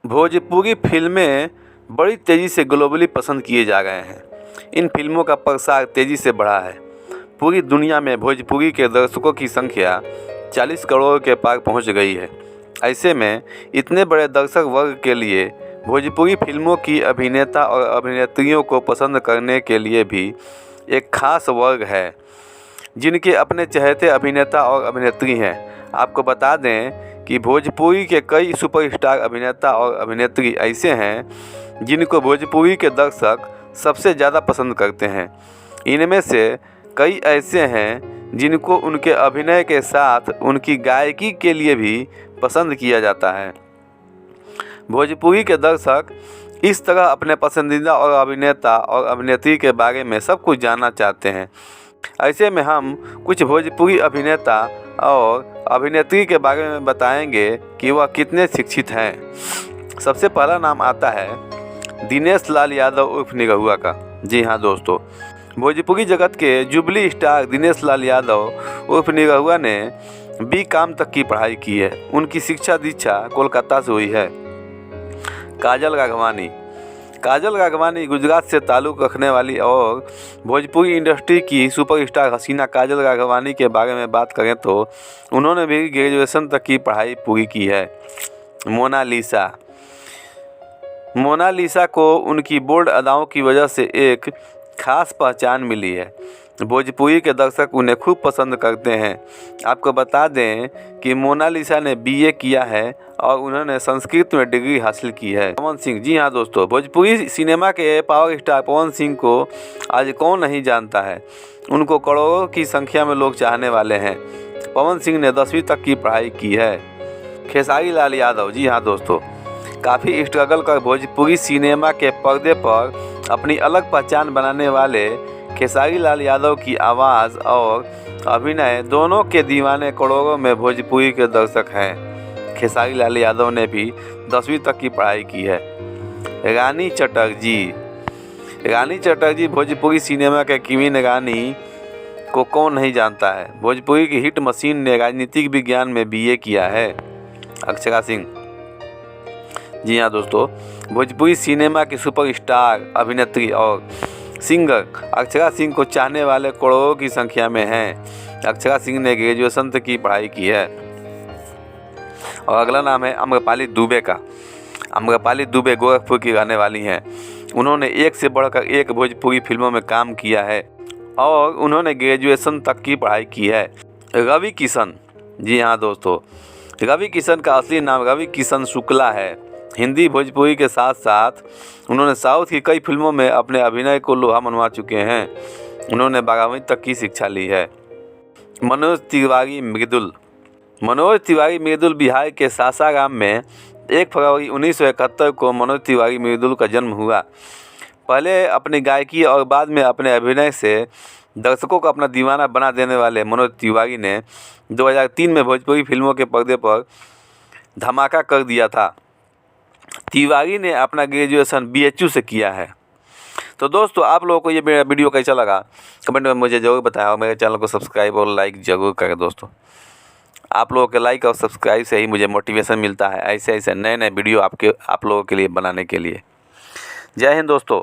भोजपुरी फिल्में बड़ी तेज़ी से ग्लोबली पसंद किए जा गए हैं। इन फिल्मों का प्रसार तेज़ी से बढ़ा है। पूरी दुनिया में भोजपुरी के दर्शकों की संख्या 40 करोड़ के पार पहुंच गई है। ऐसे में इतने बड़े दर्शक वर्ग के लिए भोजपुरी फिल्मों की अभिनेता और अभिनेत्रियों को पसंद करने के लिए भी एक खास वर्ग है जिनके अपने चहेते अभिनेता और अभिनेत्री हैं। आपको बता दें कि भोजपुरी के कई सुपरस्टार अभिनेता और अभिनेत्री ऐसे हैं जिनको भोजपुरी के दर्शक सबसे ज़्यादा पसंद करते हैं। इनमें से कई ऐसे हैं जिनको उनके अभिनय के साथ उनकी गायकी के लिए भी पसंद किया जाता है। भोजपुरी के दर्शक इस तरह अपने पसंदीदा और अभिनेता और अभिनेत्री के बारे में सब कुछ जानना चाहते हैं। ऐसे में हम कुछ भोजपुरी अभिनेता और अभिनेत्री के बारे में बताएंगे कि वह कितने शिक्षित हैं। सबसे पहला नाम आता है दिनेश लाल यादव उर्फ निरहुआ का। जी हाँ दोस्तों, भोजपुरी जगत के जुबली स्टार दिनेश लाल यादव उर्फ निरहुआ ने BCom तक की पढ़ाई की है। उनकी शिक्षा दीक्षा कोलकाता से हुई है। काजल राघवानी गुजरात से ताल्लुक़ रखने वाली और भोजपुरी इंडस्ट्री की सुपरस्टार हसीना काजल राघवानी के बारे में बात करें तो उन्होंने भी ग्रेजुएशन तक की पढ़ाई पूरी की है। मोनालिसा को उनकी बोल्ड अदाओं की वजह से एक खास पहचान मिली है। भोजपुरी के दर्शक उन्हें खूब पसंद करते हैं। आपको बता दें कि मोनालिसा ने BA किया है और उन्होंने संस्कृत में डिग्री हासिल की है। पवन सिंह, जी हाँ दोस्तों, भोजपुरी सिनेमा के पावर स्टार पवन सिंह को आज कौन नहीं जानता है। उनको करोड़ों की संख्या में लोग चाहने वाले हैं। पवन सिंह ने 10वीं तक की पढ़ाई की है। खेसारी लाल यादव, जी हाँ दोस्तों, काफ़ी स्ट्रगल कर भोजपुरी सिनेमा के पर्दे पर अपनी अलग पहचान बनाने वाले खेसारी लाल यादव की आवाज़ और अभिनय दोनों के दीवाने करोड़ों में भोजपुरी के दर्शक हैं। खेसारी लाल यादव ने भी 10वीं तक की पढ़ाई की है। रानी चटर्जी भोजपुरी सिनेमा के क्वीन रानी को कौन नहीं जानता है। भोजपुरी की हिट मशीन ने राजनीतिक विज्ञान में BA किया है। अक्षरा सिंह, जी हाँ दोस्तों, भोजपुरी सिनेमा की सुपरस्टार अभिनेत्री और सिंगर अक्षरा सिंह को चाहने वाले करोड़ों की संख्या में हैं। अक्षरा सिंह ने ग्रेजुएशन तक की पढ़ाई की है। और अगला नाम है आम्रपाली दुबे का। आम्रपाली दुबे गोरखपुर की रहने वाली हैं। उन्होंने एक से बढ़कर एक भोजपुरी फिल्मों में काम किया है और उन्होंने ग्रेजुएशन तक की पढ़ाई की है। रवि किशन, जी हाँ दोस्तों, रवि किशन का असली नाम रवि किशन शुक्ला है। हिंदी भोजपुरी के साथ साथ उन्होंने साउथ की कई फिल्मों में अपने अभिनय को लोहा मनवा चुके हैं। उन्होंने 12वीं तक की शिक्षा ली है। मनोज तिवारी मृदुल बिहार के सासाराम में 1 फरवरी 1971 को मनोज तिवारी मृदुल का जन्म हुआ। पहले अपनी गायकी और बाद में अपने अभिनय से दर्शकों को अपना दीवाना बना देने वाले मनोज तिवारी ने 2003 में भोजपुरी फिल्मों के पर्दे पर धमाका कर दिया था। तिवारी ने अपना ग्रेजुएशन BHU से किया है। तो दोस्तों, आप लोगों को ये मेरा वीडियो कैसा लगा कमेंट में मुझे ज़रूर बताएं और मेरे चैनल को सब्सक्राइब और लाइक ज़रूर करें। दोस्तों, आप लोगों के लाइक और सब्सक्राइब से ही मुझे मोटिवेशन मिलता है ऐसे नए वीडियो आप लोगों के लिए बनाने के लिए। जय हिंद दोस्तों।